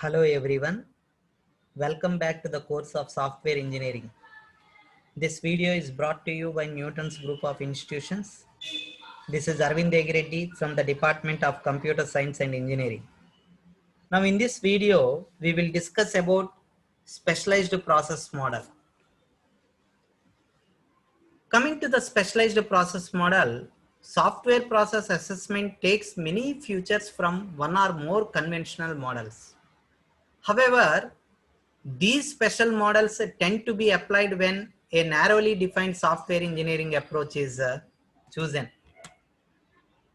Hello everyone, welcome back to the course of software engineering. This video is brought to you by Newton's group of institutions. This is Arvind Egireddy from the Department of Computer Science and Engineering. Now in this video, we will discuss about specialized process model. Coming to the specialized process model, software process assessment takes many features from one or more conventional models. However, these special models tend to be applied when a narrowly defined software engineering approach is chosen.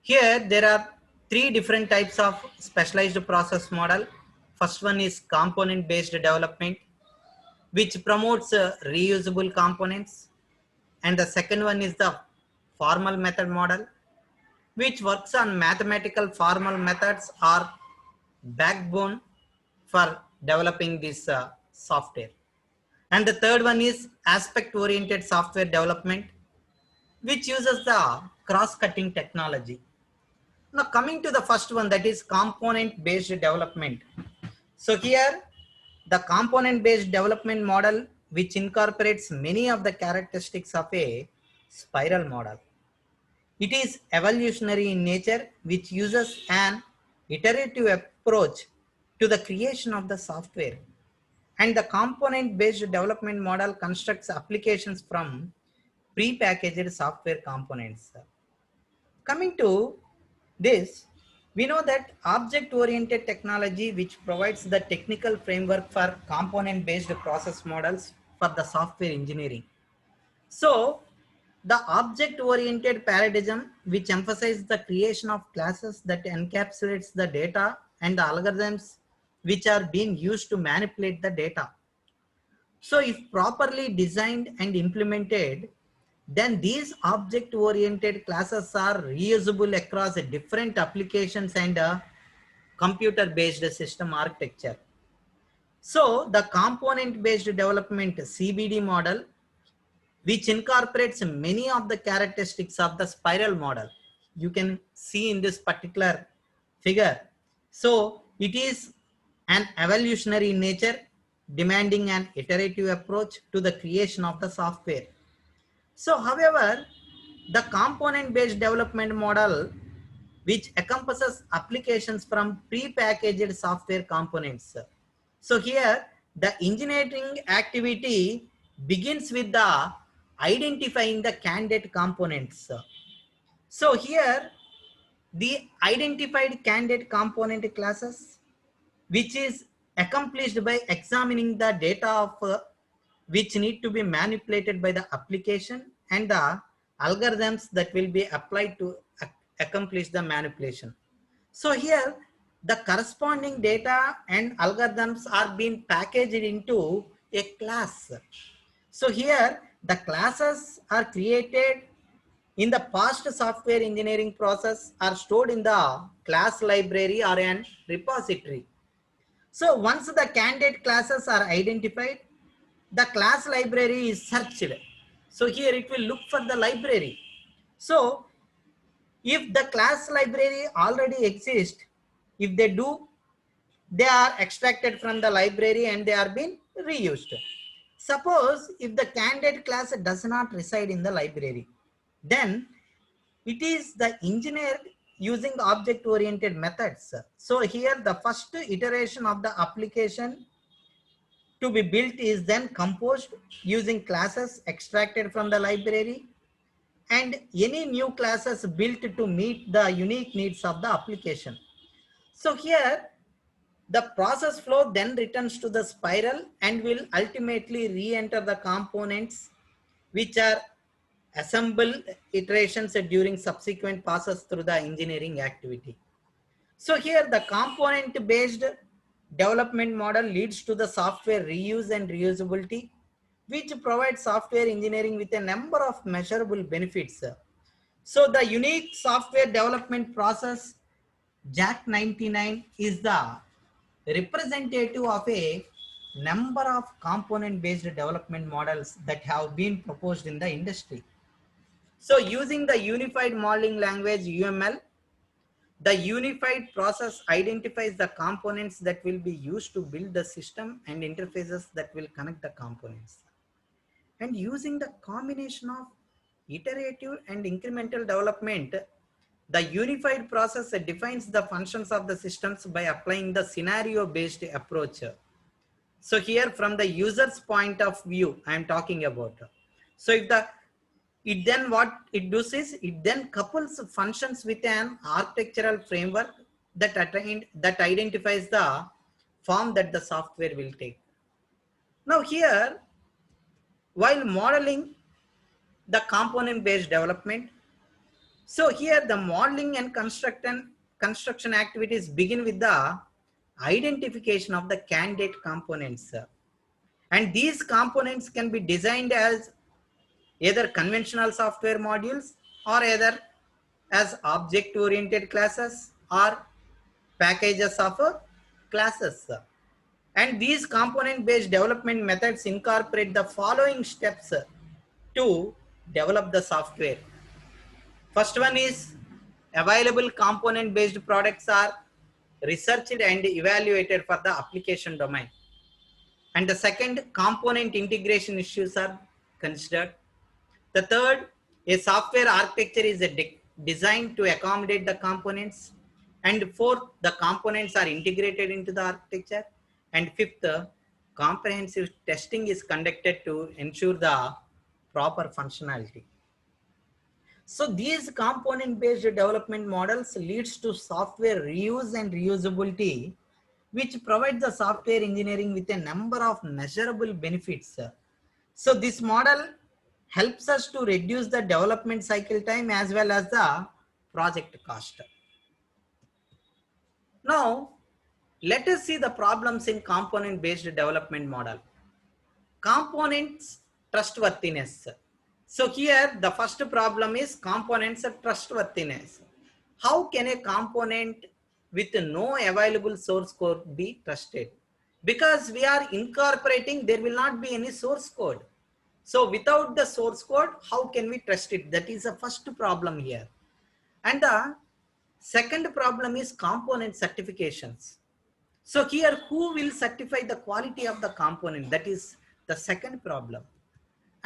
Here, there are three different types of specialized process model. First one is component-based development, which promotes reusable components. And the second one is the formal method model, which works on mathematical formal methods or backbone for developing this software. And the third one is aspect-oriented software development, which uses the cross-cutting technology. Now coming to the first one, that is component-based development. So here, the component-based development model, which incorporates many of the characteristics of a spiral model. It is evolutionary in nature, which uses an iterative approach to the creation of the software. And the component-based development model constructs applications from pre-packaged software components. Coming to this, we know that object-oriented technology, which provides the technical framework for component-based process models for the software engineering. So, the object-oriented paradigm, which emphasizes the creation of classes that encapsulates the data and the algorithms which are being used to manipulate the data. So if properly designed and implemented, then these object-oriented classes are reusable across different applications and computer-based system architecture. So the component-based development CBD model, which incorporates many of the characteristics of the spiral model, you can see in this particular figure. So it is an evolutionary in nature, demanding an iterative approach to the creation of the software. So however, the component-based development model, which encompasses applications from pre-packaged software components. So here, the engineering activity begins with the identifying the candidate components. So here, the identified candidate component classes, which is accomplished by examining the data of which need to be manipulated by the application and the algorithms that will be applied to accomplish the manipulation. So here the corresponding data and algorithms are being packaged into a class. So here the classes are created in the past software engineering process, are stored in the class library or an repository. So once the candidate classes are identified, the class library is searched. So here it will look for the library. So if the class library already exists, if they do, they are extracted from the library and they are being reused. Suppose if the candidate class does not reside in the library, then it is the engineer using object-oriented methods. So here the first iteration of the application to be built is then composed using classes extracted from the library and any new classes built to meet the unique needs of the application. So here the process flow then returns to the spiral and will ultimately re-enter the components which are assembled iterations during subsequent passes through the engineering activity. So here the component based development model leads to the software reuse and reusability, which provides software engineering with a number of measurable benefits. So the unique software development process JAC 99 is the representative of a number of component based development models that have been proposed in the industry. So using the unified modeling language UML, The unified process identifies the components that will be used to build the system and interfaces that will connect the components. And using the combination of iterative and incremental development, the unified process defines the functions of the systems by applying the scenario-based approach. So here from the user's point of view, I am talking about. So if it then what it does is it then couples functions with an architectural framework that identifies the form that the software will take. Now here, while modeling the component based development, so here the modeling and construction activities begin with the identification of the candidate components. And these components can be designed as either conventional software modules or either as object oriented classes or packages of classes. And these component based development methods incorporate the following steps to develop the software. First one is available component based products are researched and evaluated for the application domain. And the second, component integration issues are considered. The third, a software architecture is designed to accommodate the components. And fourth, the components are integrated into the architecture. And fifth, comprehensive testing is conducted to ensure the proper functionality. So these component-based development models leads to software reuse and reusability, which provides the software engineering with a number of measurable benefits. So this model helps us to reduce the development cycle time as well as the project cost. Now, let us see the problems in component-based development model. Components trustworthiness. So here the first problem is components trustworthiness. How can a component with no available source code be trusted? Because we are incorporating, there will not be any source code. So without the source code, how can we trust it? That is the first problem here. And the second problem is component certifications. So here, who will certify the quality of the component? That is the second problem.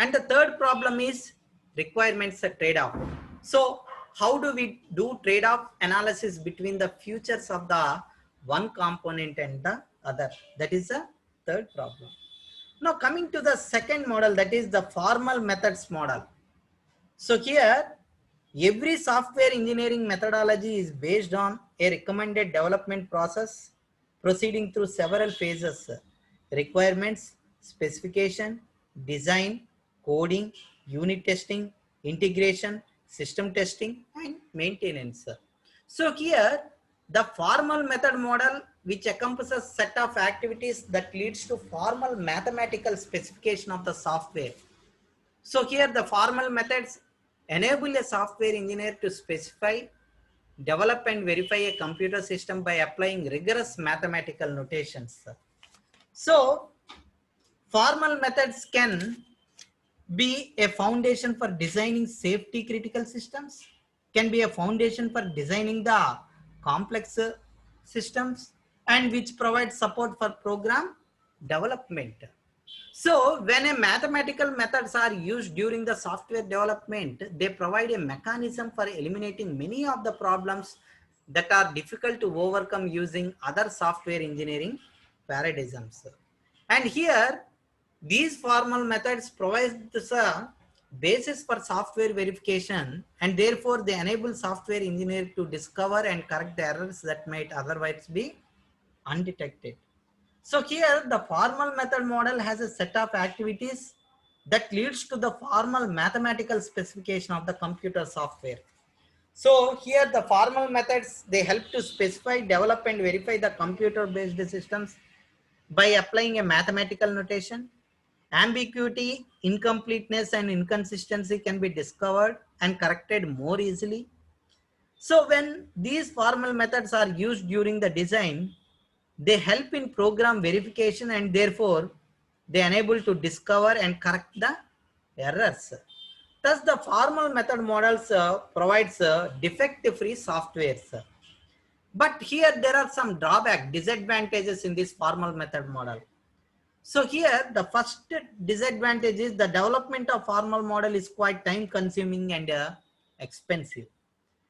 And the third problem is requirements trade-off. So how do we do trade-off analysis between the features of the one component and the other? That is the third problem. Now coming to the second model, that is the formal methods model. So here, every software engineering methodology is based on a recommended development process proceeding through several phases: requirements, specification, design, coding, unit testing, integration, system testing, and maintenance. So here, the formal method model, which encompasses set of activities that leads to formal mathematical specification of the software. So here the formal methods enable a software engineer to specify, develop and verify a computer system by applying rigorous mathematical notations. So formal methods can be a foundation for designing safety critical systems, can be a foundation for designing the complex systems, and which provide support for program development. So when a mathematical methods are used during the software development, they provide a mechanism for eliminating many of the problems that are difficult to overcome using other software engineering paradigms. And here, these formal methods provide the basis for software verification, and therefore they enable software engineer to discover and correct the errors that might otherwise be undetected. So here the formal method model has a set of activities that leads to the formal mathematical specification of the computer software. So here the formal methods, they help to specify, develop and verify the computer based systems by applying a mathematical notation. Ambiguity, incompleteness and inconsistency can be discovered and corrected more easily. So when these formal methods are used during the design, they help in program verification and therefore they enable to discover and correct the errors. Thus the formal method models provides defect-free softwares. But here there are some disadvantages in this formal method model. So here the first disadvantage is the development of formal model is quite time consuming and expensive.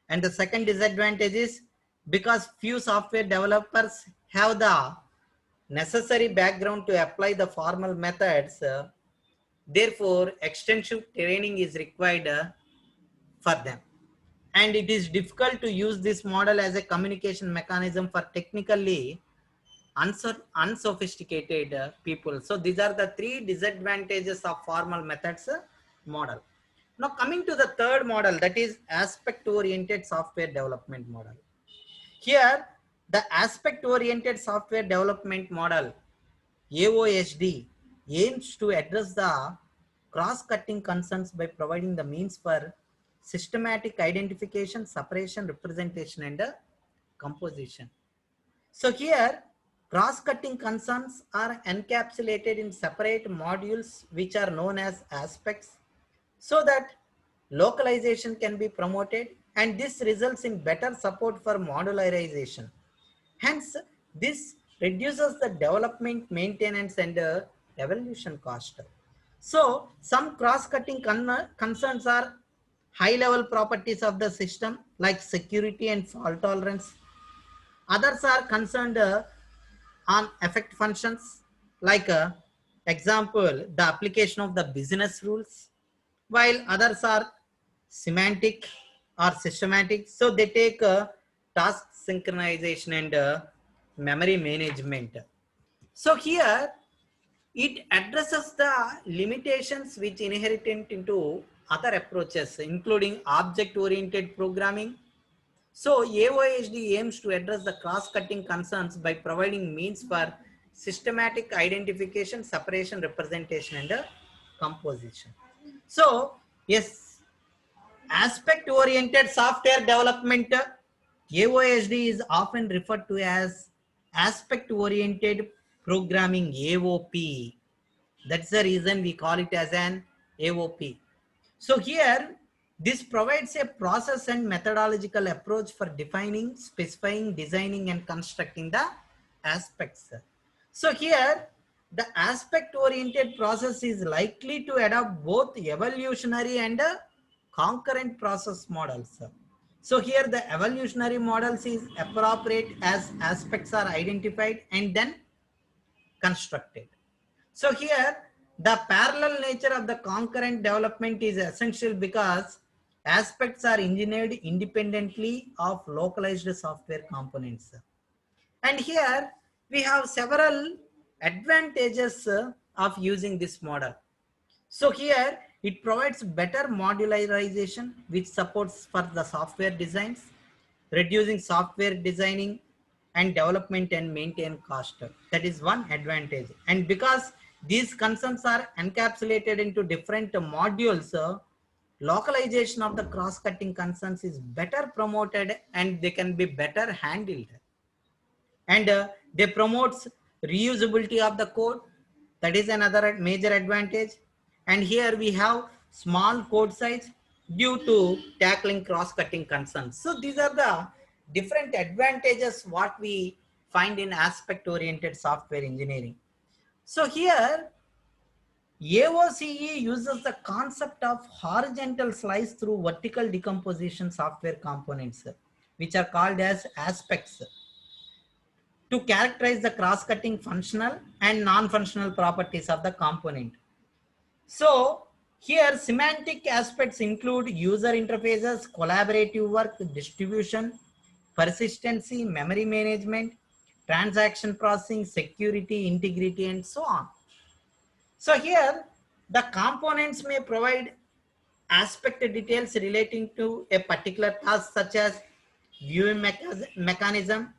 And the second disadvantage is because few software developers have the necessary background to apply the formal methods, therefore extensive training is required for them. And it is difficult to use this model as a communication mechanism for technically unsophisticated people. So these are the three disadvantages of formal methods model. Now coming to the third model, that is aspect oriented software development model. Here the aspect oriented software development model AOSD aims to address the cross-cutting concerns by providing the means for systematic identification, separation, representation, and composition. So here, cross-cutting concerns are encapsulated in separate modules which are known as aspects so that localization can be promoted, and this results in better support for modularization. Hence, this reduces the development, maintenance, and evolution cost. So, some cross-cutting concerns are high-level properties of the system like security and fault tolerance. Others are concerned on effect functions like example, the application of the business rules, while others are semantic or systematic. So they take task synchronization and memory management. So here it addresses the limitations which inherent into other approaches, including object-oriented programming. So AOSD aims to address the cross-cutting concerns by providing means for systematic identification, separation, representation, and composition. So yes, aspect-oriented software development, AOSD is often referred to as aspect-oriented programming, AOP. That's the reason we call it as an AOP. So here, this provides a process and methodological approach for defining, specifying, designing, and constructing the aspects. So here, the aspect-oriented process is likely to adopt both evolutionary and concurrent process models. So here the evolutionary models is appropriate as aspects are identified and then constructed. So here the parallel nature of the concurrent development is essential because aspects are engineered independently of localized software components. And here we have several advantages of using this model. So here it provides better modularization which supports for the software designs, reducing software designing and development and maintain cost. That is one advantage. And because these concerns are encapsulated into different modules, localization of the cross-cutting concerns is better promoted and they can be better handled. And they promotes reusability of the code. That is another major advantage. And here we have small code size due to tackling cross-cutting concerns. So these are the different advantages what we find in aspect-oriented software engineering. So here AOCE uses the concept of horizontal slice through vertical decomposition software components, which are called as aspects, to characterize the cross-cutting functional and non-functional properties of the component. So here semantic aspects include user interfaces, collaborative work, distribution, persistency, memory management, transaction processing, security, integrity, and so on. So here the components may provide aspect details relating to a particular task such as viewing mechanism,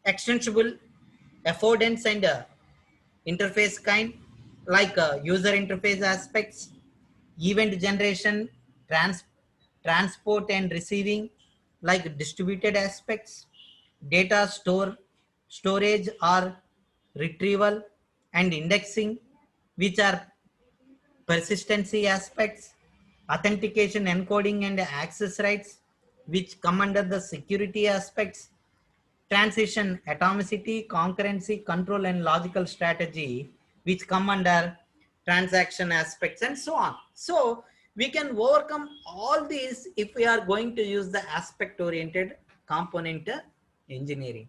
extensible affordance and interface kind like user interface aspects, event generation, transport and receiving like distributed aspects, data storage or retrieval and indexing, which are persistency aspects, authentication, encoding and access rights, which come under the security aspects, transition, atomicity, concurrency, control, and logical strategy, which come under transaction aspects and so on. So we can overcome all these if we are going to use the aspect oriented component engineering.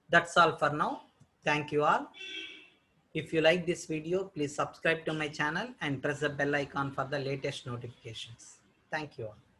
That's all for now. Thank you all. If you like this video, please subscribe to my channel and press the bell icon for the latest notifications. Thank you all.